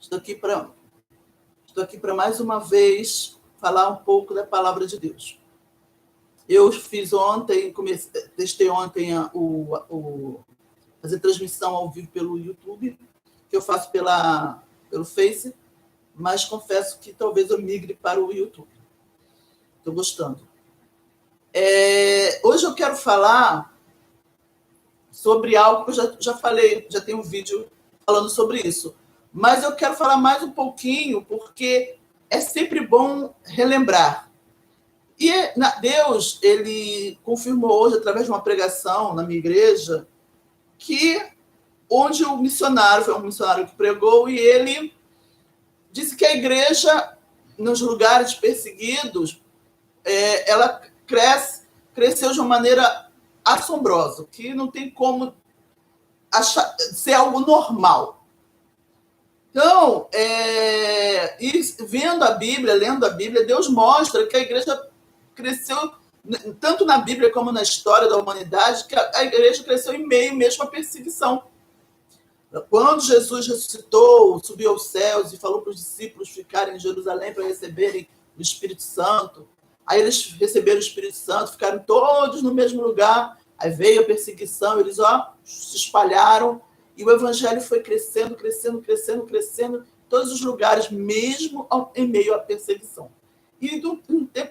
Estou aqui para mais uma vez falar um pouco da palavra de Deus. Eu fiz ontem, testei ontem fazer transmissão ao vivo pelo YouTube, que eu faço pelo Face, mas confesso que talvez eu migre para o YouTube. Estou gostando. Hoje eu quero falar sobre algo que eu já falei, já tenho um vídeo falando sobre isso. Mas eu quero falar mais um pouquinho, porque é sempre bom relembrar. E Deus, ele confirmou hoje, através de uma pregação na minha igreja, que onde o missionário, foi um missionário que pregou, e ele disse que a igreja, nos lugares perseguidos, ela cresceu de uma maneira assombrosa, que não tem como ser algo normal. Então, vendo a Bíblia, lendo a Bíblia, Deus mostra que a igreja cresceu, tanto na Bíblia como na história da humanidade, que a igreja cresceu em meio mesmo à perseguição. Quando Jesus ressuscitou, subiu aos céus e falou para os discípulos ficarem em Jerusalém para receberem o Espírito Santo, aí eles receberam o Espírito Santo, ficaram todos no mesmo lugar, aí veio a perseguição, eles se espalharam, e o evangelho foi crescendo, em todos os lugares, mesmo em meio à perseguição. E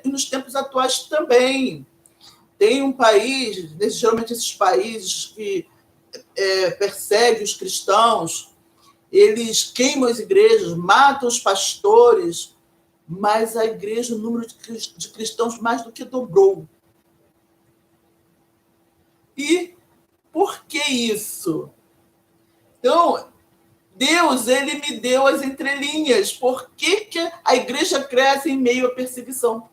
nos tempos atuais também. Tem um país, geralmente esses países que perseguem os cristãos, eles queimam as igrejas, matam os pastores, mas a igreja, o número de cristãos mais do que dobrou. E por que isso? Então, Deus, ele me deu as entrelinhas. Por que a igreja cresce em meio à perseguição?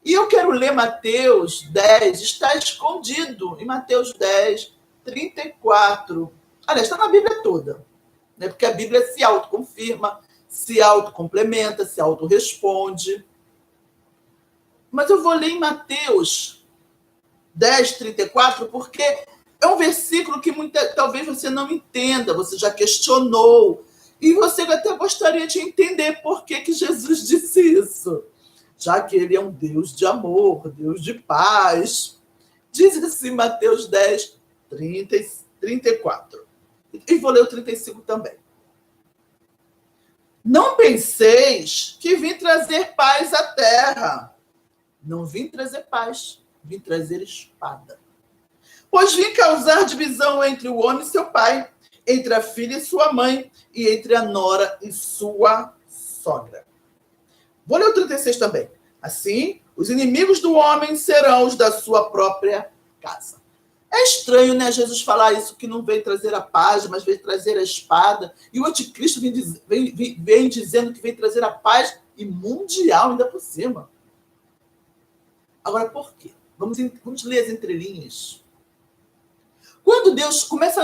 E eu quero ler Mateus 10, está escondido em Mateus 10, 34. Aliás, está na Bíblia toda, né? Porque a Bíblia se autoconfirma, se autocomplementa, se autorresponde. Mas eu vou ler em Mateus 10, 34, porque é um versículo que talvez você não entenda, você já questionou, e você até gostaria de entender por que Jesus disse isso, já que ele é um Deus de amor, Deus de paz. Diz assim, Mateus 10, 34. E vou ler o 35 também. Não penseis que vim trazer paz à terra. Não vim trazer paz, vim trazer espada. Pois vim causar divisão entre o homem e seu pai, entre a filha e sua mãe, e entre a nora e sua sogra. Vou ler o 36 também. Assim, os inimigos do homem serão os da sua própria casa. É estranho, né, Jesus falar isso, que não veio trazer a paz, mas veio trazer a espada. E o anticristo vem dizendo que veio trazer a paz e mundial ainda por cima. Agora, por quê? Vamos ler as entrelinhas. Quando Deus começa,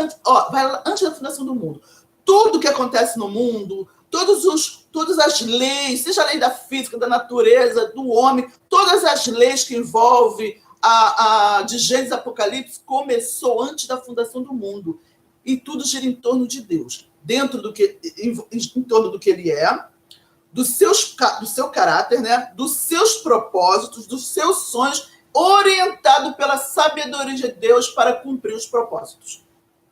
antes da fundação do mundo, tudo que acontece no mundo, todas as leis, seja a lei da física, da natureza, do homem, todas as leis que envolvem de Gênesis e Apocalipse, começou antes da fundação do mundo. E tudo gira em torno de Deus, em torno do que ele é, do seu caráter, né? Dos seus propósitos, dos seus sonhos, orientado pela sabedoria de Deus para cumprir os propósitos.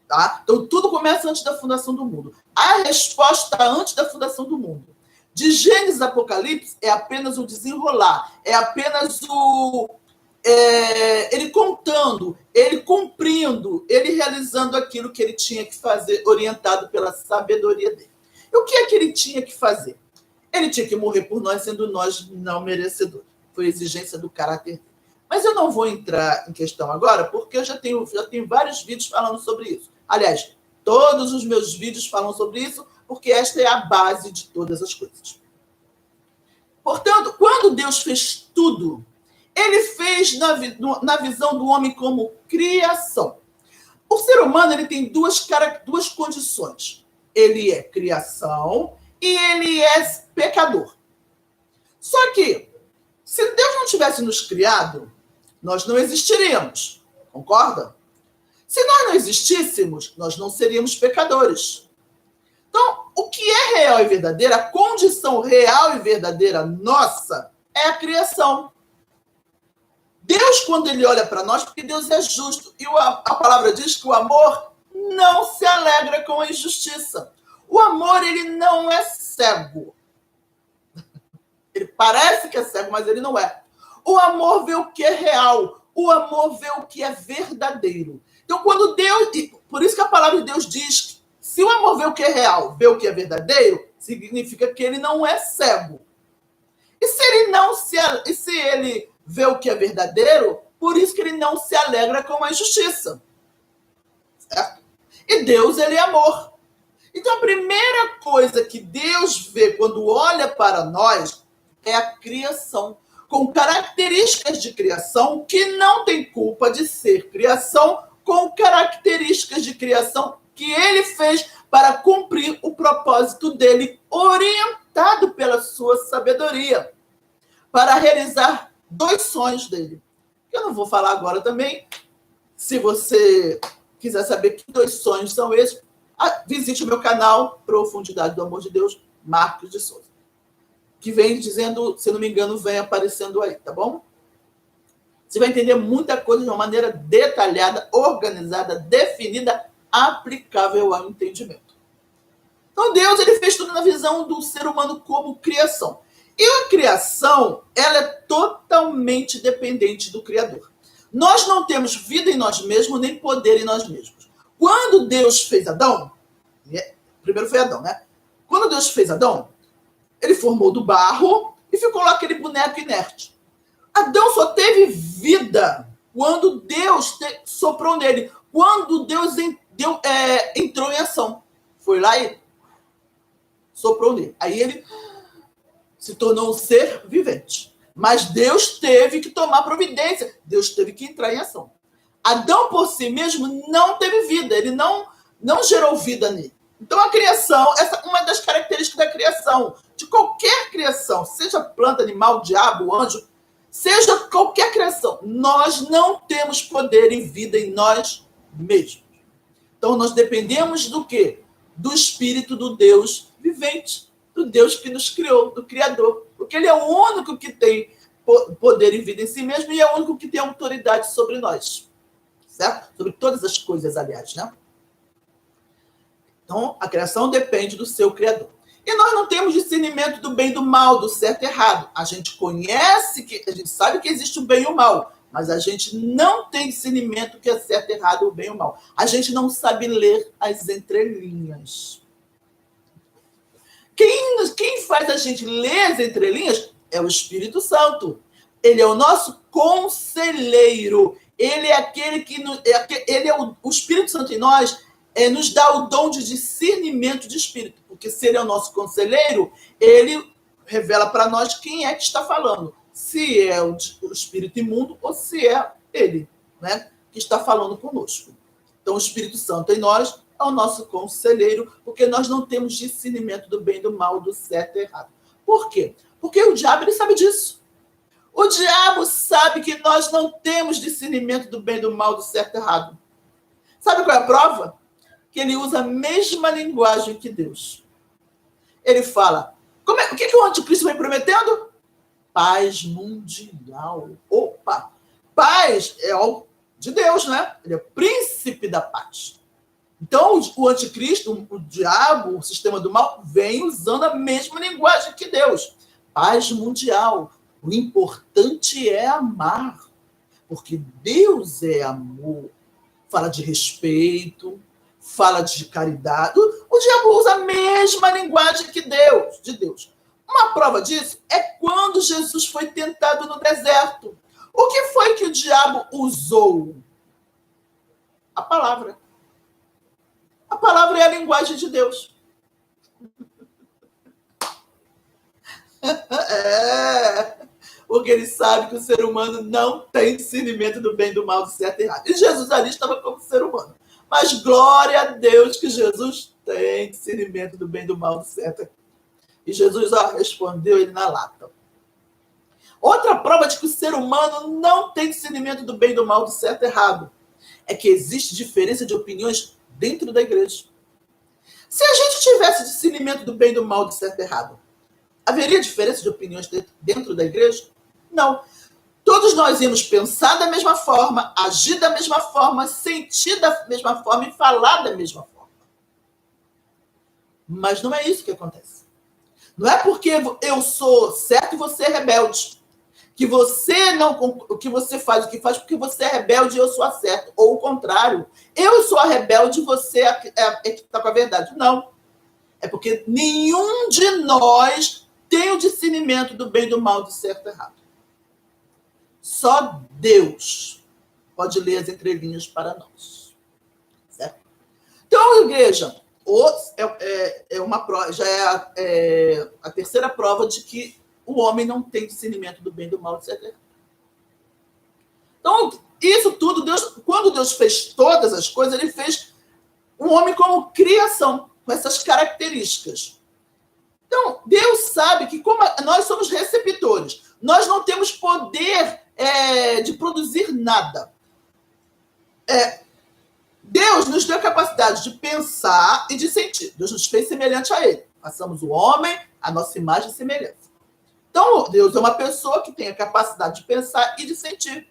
Tá? Então, tudo começa antes da fundação do mundo. A resposta antes da fundação do mundo. De Gênesis e Apocalipse é apenas o desenrolar, é apenas ele contando, ele cumprindo, ele realizando aquilo que ele tinha que fazer, orientado pela sabedoria dele. E o que é que ele tinha que fazer? Ele tinha que morrer por nós, sendo nós não merecedores. Foi a exigência do caráter dele. Mas eu não vou entrar em questão agora, porque eu já tenho vários vídeos falando sobre isso. Aliás, todos os meus vídeos falam sobre isso, porque esta é a base de todas as coisas. Portanto, quando Deus fez tudo, ele fez na visão do homem como criação. O ser humano ele tem duas condições. Ele é criação e ele é pecador. Só que, se Deus não tivesse nos criado, nós não existiríamos. Concorda? Se nós não existíssemos, nós não seríamos pecadores. Então, o que é real e verdadeira, a condição real e verdadeira nossa é a criação. Deus, quando ele olha para nós, porque Deus é justo, e a palavra diz que o amor não se alegra com a injustiça. O amor, ele não é cego. Ele parece que é cego, mas ele não é. O amor vê o que é real. O amor vê o que é verdadeiro. Então, quando Deus... Por isso que a palavra de Deus diz que se o amor vê o que é real, vê o que é verdadeiro, significa que ele não é cego. E se ele vê o que é verdadeiro, por isso que ele não se alegra com a injustiça. Certo? E Deus, ele é amor. Então, a primeira coisa que Deus vê quando olha para nós é a criação, com características de criação que não tem culpa de ser criação, com características de criação que ele fez para cumprir o propósito dele, orientado pela sua sabedoria, para realizar 2 sonhos dele. Eu não vou falar agora também. Se você quiser saber que 2 sonhos são esses, visite o meu canal Profundidade do Amor de Deus, Marcos de Souza, que vem dizendo, se não me engano, vem aparecendo aí, tá bom? Você vai entender muita coisa de uma maneira detalhada, organizada, definida, aplicável ao entendimento. Então, Deus, ele fez tudo na visão do ser humano como criação. E a criação, ela é totalmente dependente do Criador. Nós não temos vida em nós mesmos, nem poder em nós mesmos. Quando Deus fez Adão, primeiro foi Adão, né? Quando Deus fez Adão, ele formou do barro e ficou lá aquele boneco inerte. Adão só teve vida quando Deus soprou nele, quando Deus entrou em ação. Foi lá e soprou nele. Aí ele se tornou um ser vivente. Mas Deus teve que tomar providência, Deus teve que entrar em ação. Adão, por si mesmo, não teve vida, ele não gerou vida nele. Então, a criação, essa é uma das características da criação, de qualquer criação, seja planta, animal, diabo, anjo, seja qualquer criação, nós não temos poder e vida em nós mesmos. Então, nós dependemos do quê? Do Espírito do Deus vivente, do Deus que nos criou, do Criador. Porque ele é o único que tem poder e vida em si mesmo e é o único que tem autoridade sobre nós. Certo? Sobre todas as coisas, aliás, né? Então, a criação depende do seu Criador. E nós não temos discernimento do bem e do mal, do certo e errado. A gente a gente sabe que existe o bem e o mal, mas a gente não tem discernimento do que é certo, errado, o bem e o mal. A gente não sabe ler as entrelinhas. Quem faz a gente ler as entrelinhas é o Espírito Santo. Ele é o nosso conselheiro. Ele é aquele que... o Espírito Santo em nós nos dá o dom de discernimento de espírito. Porque se ele é o nosso conselheiro, ele revela para nós quem é que está falando. Se é o espírito imundo ou se é ele, né, que está falando conosco. Então, o Espírito Santo em nós é o nosso conselheiro, porque nós não temos discernimento do bem e do mal, do certo e errado. Por quê? Porque o diabo, ele sabe disso. O diabo sabe que nós não temos discernimento do bem e do mal, do certo e errado. Sabe qual é a prova? Que ele usa a mesma linguagem que Deus. Ele fala, o que o anticristo vem prometendo? Paz mundial. Opa! Paz é algo de Deus, né? Ele é o príncipe da paz. Então, o anticristo, o diabo, o sistema do mal, vem usando a mesma linguagem que Deus. Paz mundial. O importante é amar. Porque Deus é amor. Fala de respeito, fala de caridade. O diabo usa a mesma linguagem que de Deus. Uma prova disso é quando Jesus foi tentado no deserto. O que foi que o diabo usou? A palavra. A palavra é a linguagem de Deus. Porque ele sabe que o ser humano não tem discernimento do bem e do mal, do certo e errado. E Jesus ali estava como ser humano. Mas glória a Deus que Jesus tem discernimento do bem e do mal, do certo e errado. E Jesus respondeu ele na lata. Outra prova de que o ser humano não tem discernimento do bem e do mal, do certo e errado, é que existe diferença de opiniões dentro da igreja. Se a gente tivesse discernimento do bem e do mal, do certo e errado, haveria diferença de opiniões dentro da igreja? Não. Todos nós íamos pensar da mesma forma, agir da mesma forma, sentir da mesma forma e falar da mesma forma. Mas não é isso que acontece. Não é porque eu sou certo e você é rebelde. Que você não, o que você faz, o que faz porque você é rebelde e eu sou a certo. Ou o contrário. Eu sou a rebelde e você é que está com a verdade. Não. É porque nenhum de nós tem o discernimento do bem e do mal, do certo e errado. Só Deus pode ler as entrelinhas para nós. Certo? Então, igreja, já é a terceira prova de que o homem não tem discernimento do bem e do mal, etc. Então, isso tudo, quando Deus fez todas as coisas, ele fez o homem como criação, com essas características. Então, Deus sabe que como nós somos receptores, nós não temos poder de produzir nada. Deus nos deu a capacidade de pensar e de sentir. Deus nos fez semelhante a ele. Façamos o homem a nossa imagem e semelhança. Então, Deus é uma pessoa que tem a capacidade de pensar e de sentir.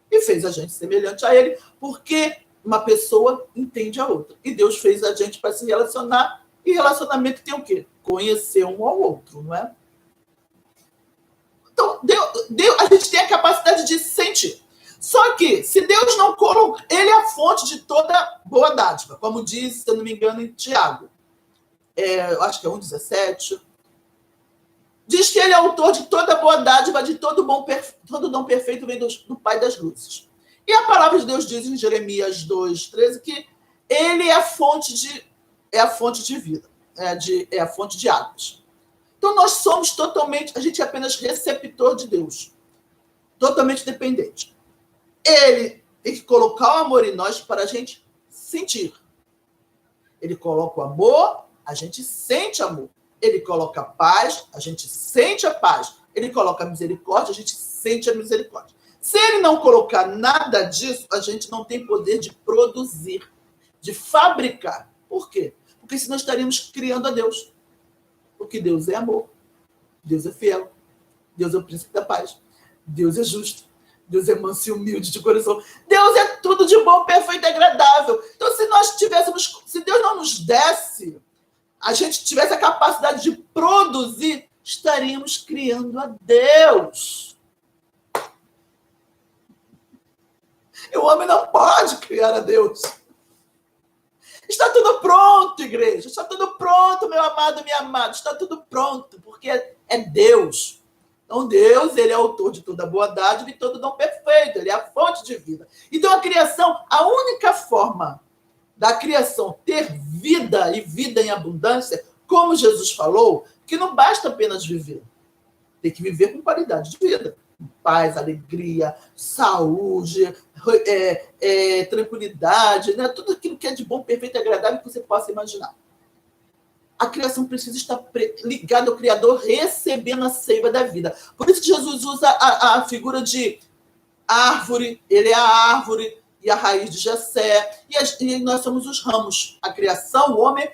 E fez a gente semelhante a ele, porque uma pessoa entende a outra. E Deus fez a gente para se relacionar. E relacionamento tem o quê? Conhecer um ao outro, não é? Então, a gente tem a capacidade de sentir. Só que, se Deus não colocou... Ele é a fonte de toda boa dádiva. Como diz, se eu não me engano, em Tiago. Eu acho que é 1,17. Diz que ele é autor de toda boa dádiva, de todo dom perfeito vem do Pai das luzes. E a palavra de Deus diz em Jeremias 2,13 que ele é a fonte de vida, é a fonte de águas. Então nós somos totalmente, a gente é apenas receptor de Deus, totalmente dependente. Ele tem que colocar o amor em nós para a gente sentir. Ele coloca o amor, a gente sente amor. Ele coloca a paz, a gente sente a paz. Ele coloca a misericórdia, a gente sente a misericórdia. Se ele não colocar nada disso, a gente não tem poder de produzir, de fabricar. Por quê? Porque senão estaríamos criando a Deus. Porque Deus é amor, Deus é fiel, Deus é o príncipe da paz, Deus é justo, Deus é manso e humilde de coração. Deus é tudo de bom, perfeito e agradável. Então, se Deus não nos desse, a gente tivesse a capacidade de produzir, estaríamos criando a Deus. E o homem não pode criar a Deus. Está tudo pronto, igreja. Está tudo pronto, meu amado, minha amada. Está tudo pronto, porque é Deus. Então, Deus, ele é autor de toda boa dádiva e todo dom perfeito. Ele é a fonte de vida. Então, a criação, a única forma da criação ter vida e vida em abundância, como Jesus falou, que não basta apenas viver. Tem que viver com qualidade de vida. Paz, alegria, saúde, tranquilidade, né? Tudo aquilo que é de bom, perfeito e agradável que você possa imaginar. A criação precisa estar ligada ao Criador, recebendo a seiva da vida. Por isso que Jesus usa a figura de árvore, ele é a árvore e a raiz de Jessé, e nós somos os ramos. A criação, o homem,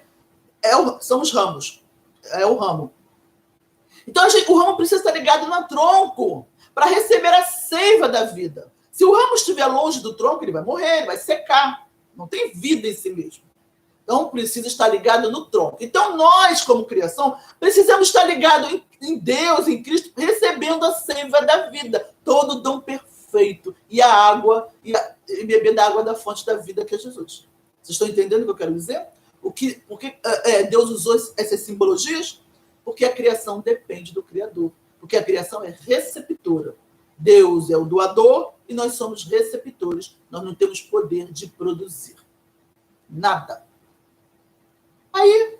são os ramos, é o ramo. Então, o ramo precisa estar ligado no tronco para receber a seiva da vida. Se o ramo estiver longe do tronco, ele vai morrer, ele vai secar. Não tem vida em si mesmo. Então, precisa estar ligado no tronco. Então, nós, como criação, precisamos estar ligados em Deus, em Cristo, recebendo a seiva da vida. Todo o dom perfeito. E a água, e beber da água da fonte da vida, que é Jesus. Vocês estão entendendo o que eu quero dizer? Porque Deus usou essas simbologias? Porque a criação depende do Criador. Porque a criação é receptora. Deus é o doador e nós somos receptores. Nós não temos poder de produzir nada. Aí,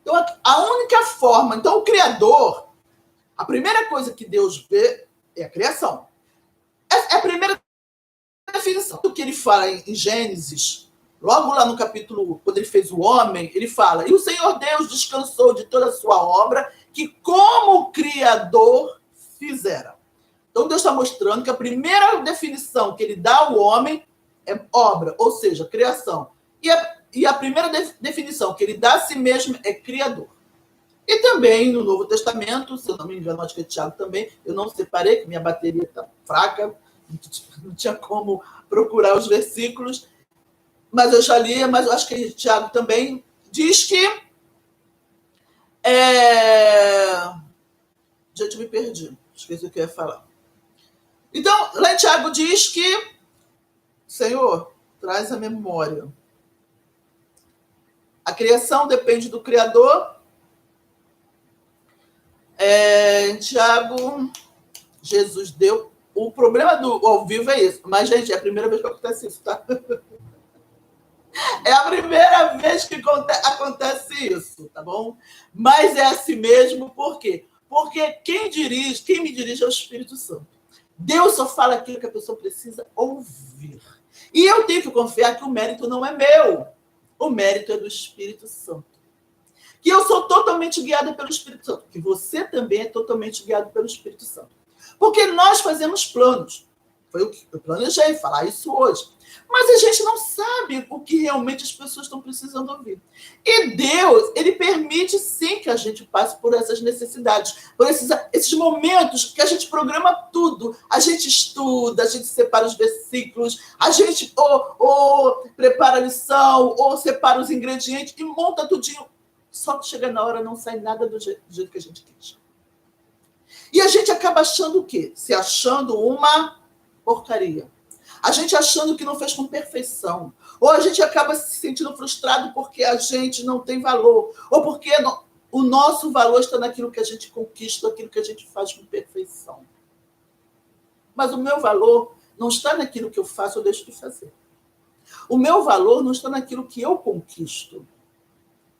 então, a única forma... Então, o Criador, a primeira coisa que Deus vê é a criação. É a primeira definição. O que ele fala em Gênesis, logo lá no capítulo, quando ele fez o homem, ele fala, e o Senhor Deus descansou de toda a sua obra, que como Criador fizera. Então, Deus está mostrando que a primeira definição que ele dá ao homem é obra, ou seja, criação. E E a primeira definição que ele dá a si mesmo é criador. E também no Novo Testamento, se eu não me engano, acho que é Tiago também, eu não separei, que minha bateria está fraca, não tinha como procurar os versículos, mas eu já li, mas eu acho que Tiago também diz que gente, me perdi, esqueci o que eu ia falar. Então, lá em Tiago diz que Senhor, traz a memória. A criação depende do Criador. Em Tiago, Jesus deu. O problema do ao vivo é isso. Mas, gente, é a primeira vez que acontece isso, tá? É a primeira vez que acontece isso, tá bom? Mas é assim mesmo, por quê? Porque quem me dirige é o Espírito Santo. Deus só fala aquilo que a pessoa precisa ouvir. E eu tenho que confiar que o mérito não é meu. O mérito é do Espírito Santo. Que eu sou totalmente guiada pelo Espírito Santo. Que você também é totalmente guiado pelo Espírito Santo. Porque nós fazemos planos. Foi o que eu planejei falar isso hoje. Mas a gente não sabe o que realmente as pessoas estão precisando ouvir. E Deus, ele permite sim que a gente passe por essas necessidades, por esses momentos que a gente programa tudo. A gente estuda, a gente separa os versículos, a gente ou prepara a lição, ou separa os ingredientes e monta tudinho. Só que chega na hora não sai nada do jeito que a gente quis. E a gente acaba achando o quê? Se achando uma porcaria. A gente achando que não fez com perfeição. Ou a gente acaba se sentindo frustrado porque a gente não tem valor. Ou porque o nosso valor está naquilo que a gente conquista, naquilo que a gente faz com perfeição. Mas o meu valor não está naquilo que eu faço ou deixo de fazer. O meu valor não está naquilo que eu conquisto.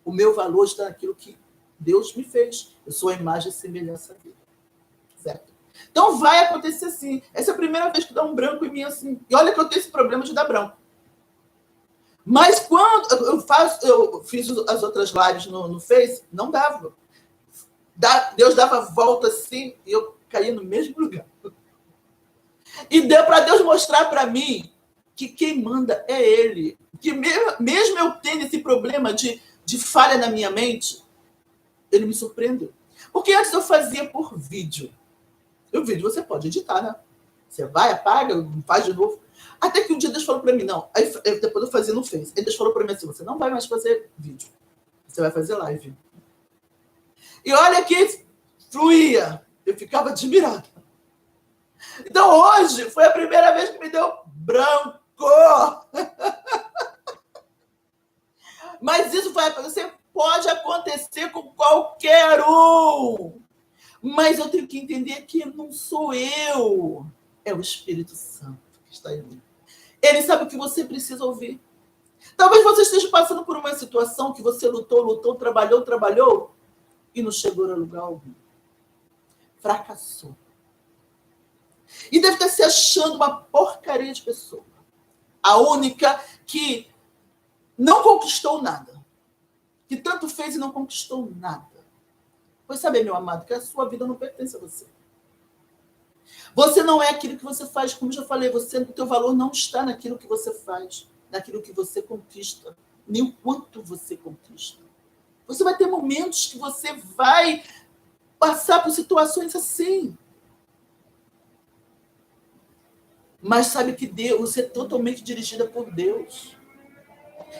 O meu valor está naquilo que Deus me fez. Eu sou a imagem e semelhança dele. Certo? Então vai acontecer assim. Essa é a primeira vez que dá um branco em mim assim. E olha que eu tenho esse problema de dar branco. Mas quando eu fiz as outras lives no Face, não dava. Deus dava volta assim e eu caía no mesmo lugar. E deu para Deus mostrar para mim que quem manda é Ele. Que mesmo eu tendo esse problema de falha na minha mente, Ele me surpreendeu. Porque antes eu fazia por vídeo. O vídeo você pode editar, né? Você vai, apaga, faz de novo. Até que um dia Deus falou para mim, não. Aí depois eu fazia no Face. Aí Deus falou para mim assim, você não vai mais fazer vídeo. Você vai fazer live. E olha que fluía. Eu ficava admirada. Então hoje foi a primeira vez que me deu branco. Mas isso você pode acontecer com qualquer um. Mas eu tenho que entender que não sou eu. É o Espírito Santo que está em mim. Ele sabe o que você precisa ouvir. Talvez você esteja passando por uma situação que você lutou, trabalhou e não chegou a lugar algum. Fracassou. E deve estar se achando uma porcaria de pessoa. A única que não conquistou nada. Que tanto fez e não conquistou nada. Pois sabe, meu amado, que a sua vida não pertence a você. Você não é aquilo que você faz, como eu já falei, o teu valor não está naquilo que você faz, naquilo que você conquista, nem o quanto você conquista. Você vai ter momentos que você vai passar por situações assim. Mas sabe que Deus, você é totalmente dirigida por Deus.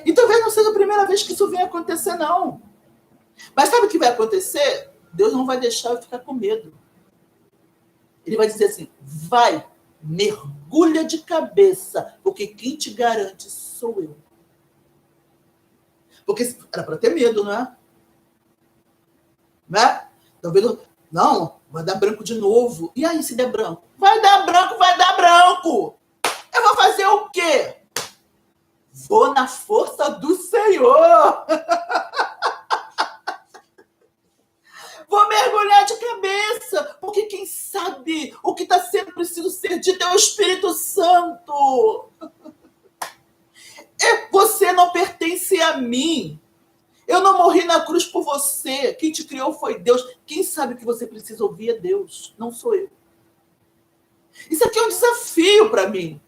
E talvez não seja a primeira vez que isso venha acontecer, não. Mas sabe o que vai acontecer? Deus não vai deixar eu ficar com medo. Ele vai dizer assim, vai, mergulha de cabeça, porque quem te garante sou eu. Porque era para ter medo, não é? Né? Talvez não, vai dar branco de novo. E aí, se der branco? Vai dar branco, vai dar branco. Eu vou fazer o quê? Vou na força do Senhor. Vou mergulhar de cabeça, porque quem sabe o que está sendo preciso ser dito é o Espírito Santo. Você não pertence a mim. Eu não morri na cruz por você. Quem te criou foi Deus. Quem sabe o que você precisa ouvir é Deus, não sou eu. Isso aqui é um desafio para mim.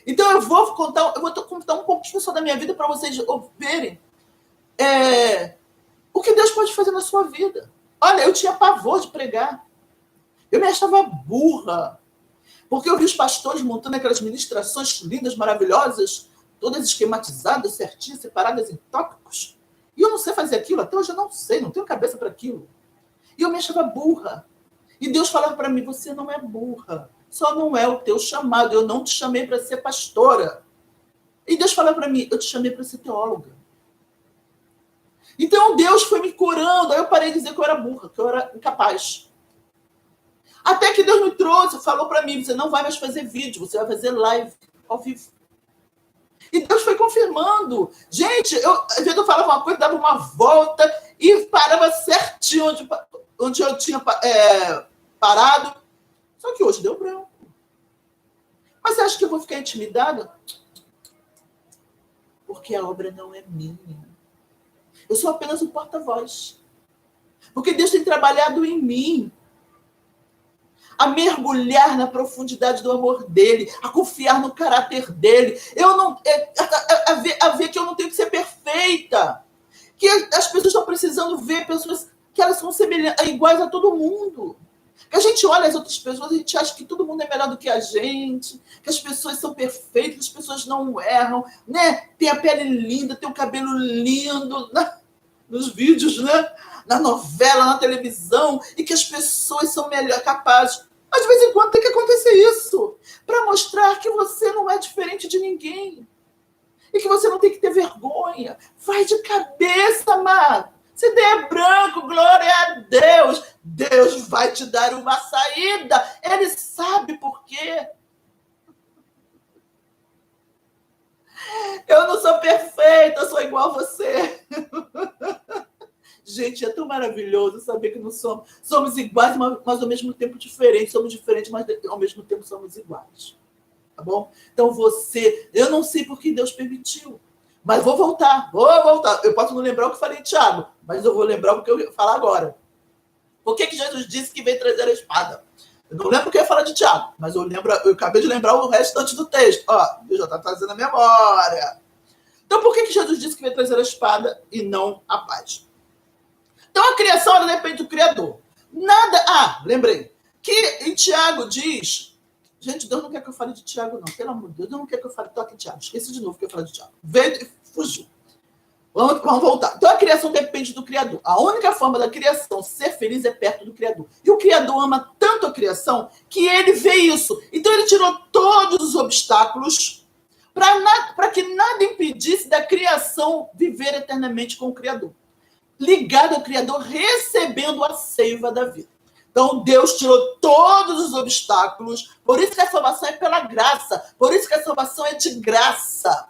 Então eu vou contar um pouquinho só da minha vida para vocês verem o que Deus pode fazer na sua vida. Olha, eu tinha pavor de pregar. Eu me achava burra. Porque eu vi os pastores montando aquelas ministrações lindas, maravilhosas, todas esquematizadas, certinhas, separadas em tópicos. E eu não sei fazer aquilo, até hoje eu não sei, não tenho cabeça para aquilo. E eu me achava burra. E Deus falava para mim, você não é burra, só não é o teu chamado, eu não te chamei para ser pastora. E Deus falava para mim, eu te chamei para ser teóloga. Então Deus foi me curando, aí eu parei de dizer que eu era burra, que eu era incapaz. Até que Deus me trouxe, falou para mim, você não vai mais fazer vídeo, você vai fazer live ao vivo. E Deus foi confirmando. Gente, às vezes eu falava uma coisa, dava uma volta e parava certinho onde eu tinha parado. Só que hoje deu branco. Mas você acha que eu vou ficar intimidada? Porque a obra não é minha. Eu sou apenas um porta-voz. Porque Deus tem trabalhado em mim. A mergulhar na profundidade do amor dele, a confiar no caráter dele. Eu não, a ver que eu não tenho que ser perfeita. Que as pessoas estão precisando ver pessoas que elas são iguais a todo mundo. Que a gente olha as outras pessoas e a gente acha que todo mundo é melhor do que a gente, que as pessoas são perfeitas, as pessoas não erram, né? Tem a pele linda, tem o cabelo lindo, né? Nos vídeos, né? Na novela, na televisão, e que as pessoas são melhor capazes. Mas de vez em quando tem que acontecer isso, para mostrar que você não é diferente de ninguém. E que você não tem que ter vergonha. Vai de cabeça, amado. Se der branco, glória a Deus. Deus vai te dar uma saída. Ele sabe por quê. Eu não sou perfeita, eu sou igual a você. Gente, é tão maravilhoso saber que não somos iguais, mas ao mesmo tempo diferentes. Somos diferentes, mas ao mesmo tempo somos iguais. Tá bom? Então eu não sei por que Deus permitiu, mas vou voltar. Eu posso não lembrar o que eu falei de Tiago, mas eu vou lembrar o que eu ia falar agora. Por que Jesus disse que veio trazer a espada? Eu não lembro o que eu ia falar de Tiago, mas eu acabei de lembrar o restante do texto. Ó, Deus já está trazendo a memória. Então por que Jesus disse que veio trazer a espada e não a paz? Então a criação ela depende do Criador. Lembrei. Que em Tiago diz... Gente, Deus não quer que eu fale de Tiago, não. Pelo amor de Deus, Deus não quer que eu fale. Toque Tiago. Esqueci de novo que eu falei de Tiago. Veio e fugiu. Vamos voltar. Então a criação depende do Criador. A única forma da criação ser feliz é perto do Criador. E o Criador ama tanto a criação que ele vê isso. Então ele tirou todos os obstáculos para que nada impedisse da criação viver eternamente com o Criador. Ligado ao Criador, recebendo a seiva da vida. Então, Deus tirou todos os obstáculos. Por isso que a salvação é pela graça. Por isso que a salvação é de graça.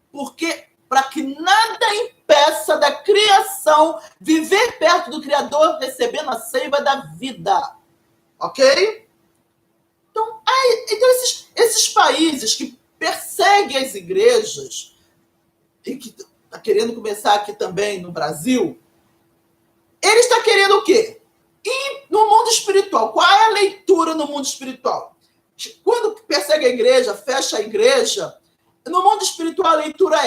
Porque para que nada impeça da criação viver perto do Criador, recebendo a seiva da vida. Ok? Então esses países que perseguem as igrejas, e que está querendo começar aqui também no Brasil, ele está querendo o quê? E no mundo espiritual, qual é a leitura no mundo espiritual? Quando persegue a igreja, fecha a igreja, no mundo espiritual a leitura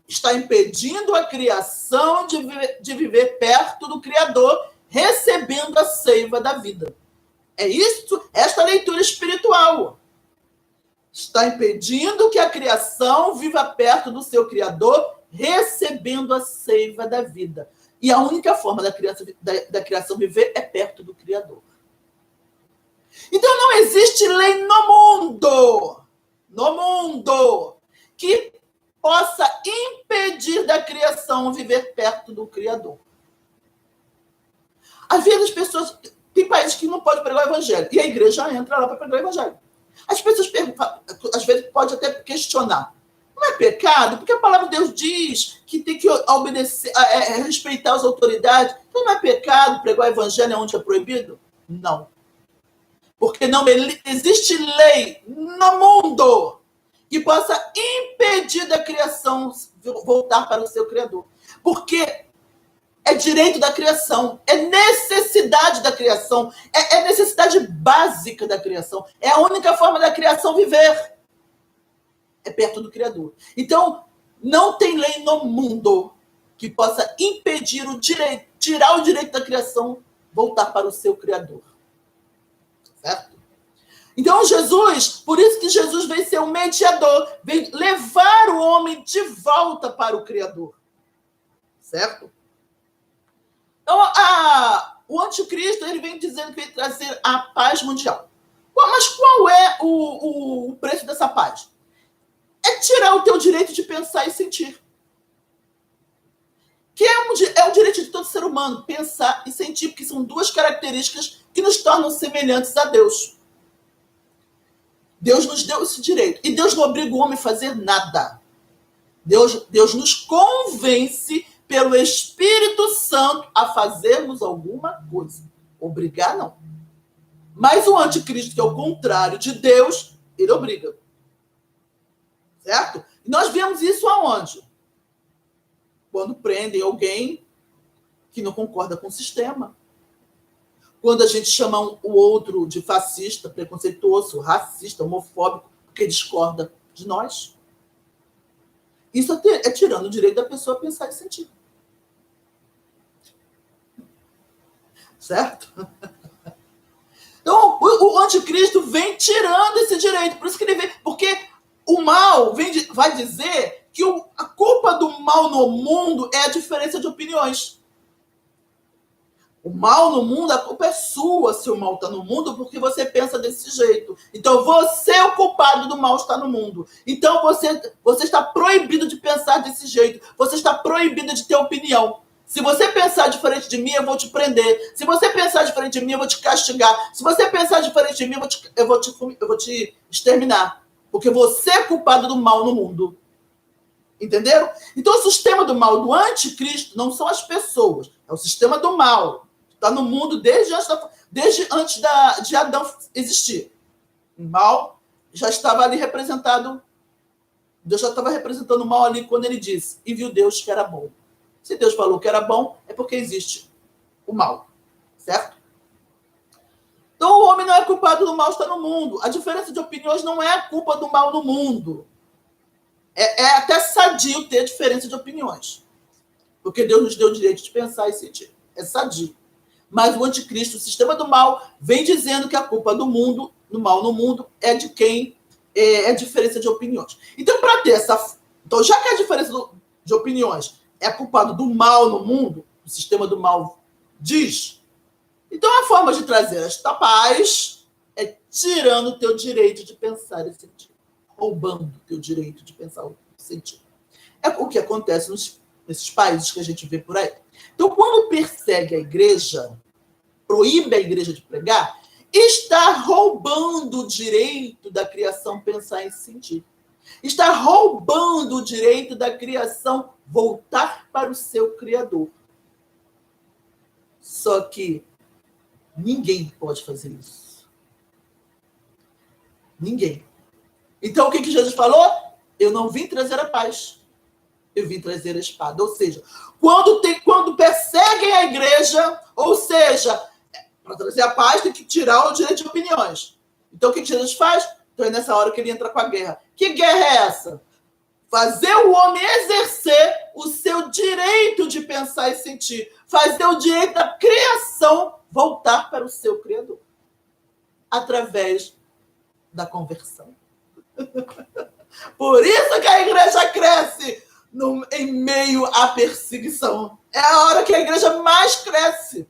está impedindo a criação de viver perto do Criador, recebendo a seiva da vida. É isso, esta leitura espiritual. Está impedindo que a criação viva perto do seu Criador, recebendo a seiva da vida. E a única forma da criação viver é perto do Criador. Então não existe lei no mundo, que possa impedir da criação viver perto do Criador. Às vezes as pessoas... Tem países que não podem pregar o evangelho, e a igreja entra lá para pregar o evangelho. As pessoas às vezes pode até questionar. Não é pecado? Porque a palavra de Deus diz que tem que obedecer, respeitar as autoridades. Então não é pecado pregar o evangelho onde é proibido? Não. Porque não existe lei no mundo que possa impedir da criação voltar para o seu Criador. Porque é direito da criação, é necessidade da criação, é necessidade básica da criação. É a única forma da criação viver. é perto do Criador. Então, não tem lei no mundo que possa impedir o direito, tirar o direito da criação, voltar para o seu Criador. Certo? Então, Jesus, por isso que Jesus veio ser um mediador, veio levar o homem de volta para o Criador. Certo? Então, o anticristo, ele vem dizendo que veio trazer a paz mundial. Mas qual é o preço dessa paz? É tirar o teu direito de pensar e sentir. Que é o direito de todo ser humano, pensar e sentir, porque são duas características que nos tornam semelhantes a Deus. Deus nos deu esse direito. E Deus não obriga o homem a fazer nada. Deus nos convence pelo Espírito Santo a fazermos alguma coisa. Obrigar, não. Mas o anticristo, que é o contrário de Deus, ele obriga. Certo? E nós vemos isso aonde? Quando prendem alguém que não concorda com o sistema. Quando a gente chama o outro de fascista, preconceituoso, racista, homofóbico, porque discorda de nós. Isso é tirando o direito da pessoa a pensar e sentir. Certo? Então, o anticristo vem tirando esse direito. Por isso que ele vem. Porque o mal vai dizer que a culpa do mal no mundo é a diferença de opiniões. O mal no mundo, a culpa é sua se o mal está no mundo, porque você pensa desse jeito. Então, você é o culpado do mal estar no mundo. Então, você está proibido de pensar desse jeito. Você está proibido de ter opinião. Se você pensar diferente de mim, eu vou te prender. Se você pensar diferente de mim, eu vou te castigar. Se você pensar diferente de mim, eu vou te exterminar. Porque você é culpado do mal no mundo. Entenderam? Então, o sistema do mal do anticristo não são as pessoas. É o sistema do mal. Está no mundo desde antes de Adão existir. O mal já estava ali representado. Deus já estava representando o mal ali quando ele disse. E viu Deus que era bom. Se Deus falou que era bom, é porque existe o mal. Certo? Então, o homem não é culpado do mal estar no mundo. A diferença de opiniões não é a culpa do mal no mundo. É até sadio ter diferença de opiniões. Porque Deus nos deu o direito de pensar e sentir. É sadio. Mas o anticristo, o sistema do mal, vem dizendo que a culpa do mundo, do mal no mundo, é de quem é a diferença de opiniões. Então, para ter essa... Então, já que a diferença de opiniões é culpado do mal no mundo, o sistema do mal diz, então a forma de trazer esta paz é tirando o teu direito de pensar e sentir. Roubando o teu direito de pensar e sentir. É o que acontece nesses países que a gente vê por aí. Então, quando persegue a igreja, proíbe a igreja de pregar, está roubando o direito da criação pensar e sentir. Está roubando o direito da criação voltar para o seu Criador. Só que ninguém pode fazer isso. Ninguém. Então, o que Jesus falou? Eu não vim trazer a paz. Eu vim trazer a espada. Ou seja, quando perseguem a igreja, ou seja, para trazer a paz tem que tirar o direito de opiniões. Então, o que Jesus faz? Então, é nessa hora que ele entra com a guerra. Que guerra é essa? Fazer o homem exercer o seu direito de pensar e sentir. Fazer o direito da criação voltar para o seu Criador. Através da conversão. Por isso que a igreja cresce em meio à perseguição. É a hora que a igreja mais cresce.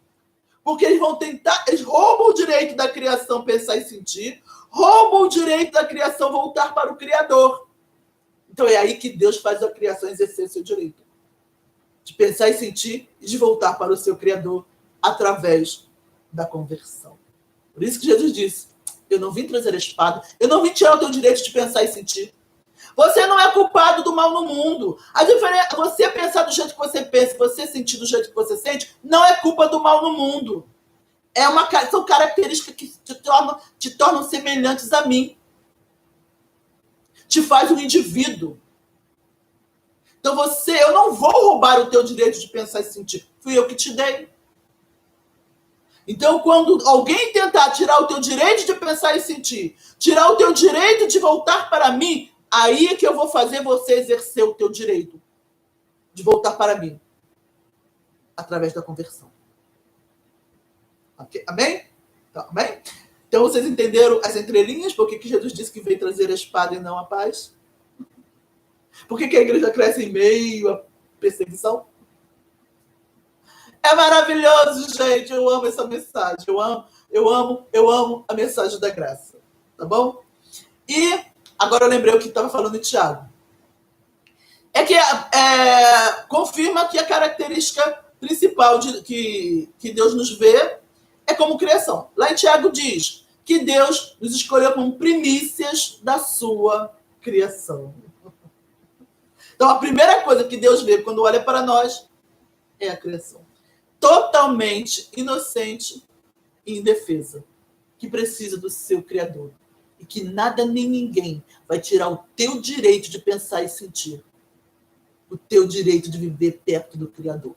Porque eles vão tentar, eles roubam o direito da criação pensar e sentir, roubam o direito da criação voltar para o Criador. Então é aí que Deus faz a criação exercer seu direito. De pensar e sentir e de voltar para o seu Criador através da conversão. Por isso que Jesus disse, eu não vim trazer a espada, eu não vim tirar o teu direito de pensar e sentir. Você não é culpado do mal no mundo. A diferença, você pensar do jeito que você pensa, você sentir do jeito que você sente, não é culpa do mal no mundo. São características que te tornam semelhantes a mim. Te faz um indivíduo. Então eu não vou roubar o teu direito de pensar e sentir. Fui eu que te dei. Então, quando alguém tentar tirar o teu direito de pensar e sentir, tirar o teu direito de voltar para mim, aí é que eu vou fazer você exercer o teu direito de voltar para mim, através da conversão. Okay? Amém? Então, amém? Então, vocês entenderam as entrelinhas? Por que Jesus disse que veio trazer a espada e não a paz? Por que a igreja cresce em meio à perseguição? É maravilhoso, gente. Eu amo essa mensagem. Eu amo a mensagem da graça. Tá bom? E agora eu lembrei o que estava falando em Tiago. É que confirma que a característica principal que Deus nos vê é como criação. Lá em Tiago diz que Deus nos escolheu como primícias da sua criação. Então, a primeira coisa que Deus vê quando olha para nós é a criação. Totalmente inocente e indefesa, que precisa do seu Criador. E que nada nem ninguém vai tirar o teu direito de pensar e sentir. O teu direito de viver perto do Criador.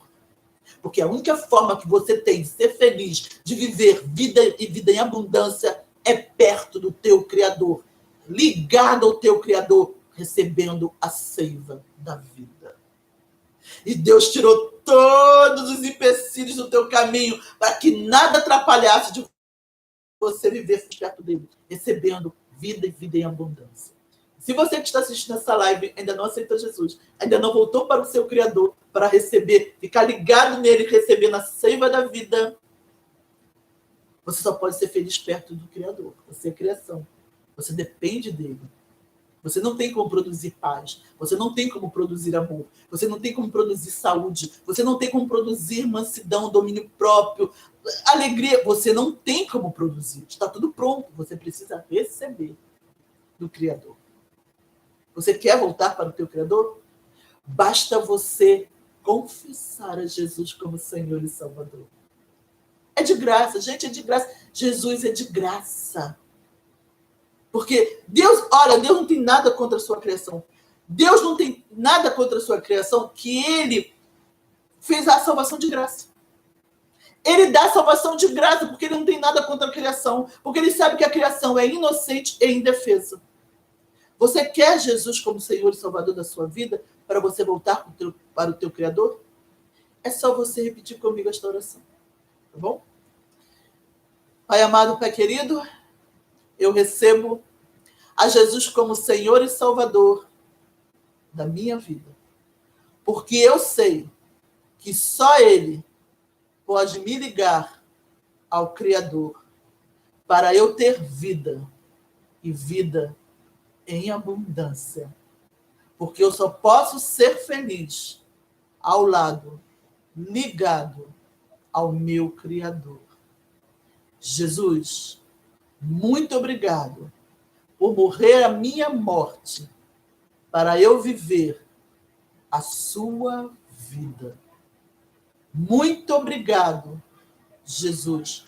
Porque a única forma que você tem de ser feliz, de viver vida e vida em abundância, é perto do teu Criador. Ligado ao teu Criador, recebendo a seiva da vida. E Deus tirou todos os empecilhos do teu caminho para que nada atrapalhasse de você viver perto dele, recebendo vida e vida em abundância. Se você que está assistindo essa live ainda não aceitou Jesus, ainda não voltou para o seu Criador para receber, ficar ligado nele, recebendo a seiva da vida, você só pode ser feliz perto do Criador. Você é criação. Você depende dele. Você não tem como produzir paz. Você não tem como produzir amor. Você não tem como produzir saúde. Você não tem como produzir mansidão, domínio próprio, alegria. Você não tem como produzir. Está tudo pronto. Você precisa receber do Criador. Você quer voltar para o teu Criador? Basta você confessar a Jesus como Senhor e Salvador. É de graça, gente, é de graça. Jesus é de graça. Porque Deus não tem nada contra a sua criação. Deus não tem nada contra a sua criação, que ele fez a salvação de graça. Ele dá a salvação de graça, porque ele não tem nada contra a criação. Porque ele sabe que a criação é inocente e indefesa. Você quer Jesus como Senhor e Salvador da sua vida, para você voltar para o teu Criador? É só você repetir comigo esta oração. Tá bom? Pai amado, Pai querido, eu recebo a Jesus como Senhor e Salvador da minha vida. Porque eu sei que só Ele pode me ligar ao Criador para eu ter vida e vida em abundância. Porque eu só posso ser feliz ao lado, ligado ao meu Criador. Jesus, muito obrigado por morrer a minha morte para eu viver a sua vida. Muito obrigado, Jesus,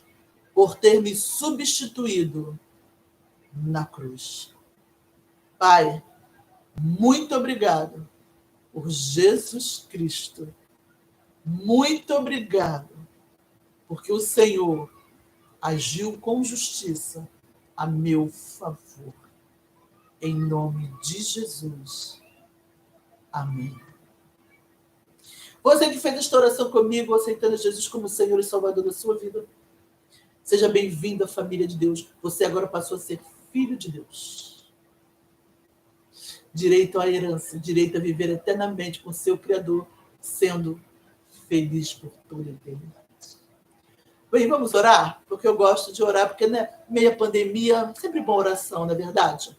por ter me substituído na cruz. Pai, muito obrigado por Jesus Cristo. Muito obrigado, porque o Senhor agiu com justiça a meu favor. Em nome de Jesus. Amém. Você que fez esta oração comigo, aceitando Jesus como Senhor e Salvador da sua vida, seja bem-vindo à família de Deus. Você agora passou a ser filho de Deus. Direito à herança, direito a viver eternamente com seu Criador, sendo feliz por toda a eternidade. Bem, vamos orar? Porque eu gosto de orar, porque né, meia pandemia, sempre boa oração, não é verdade?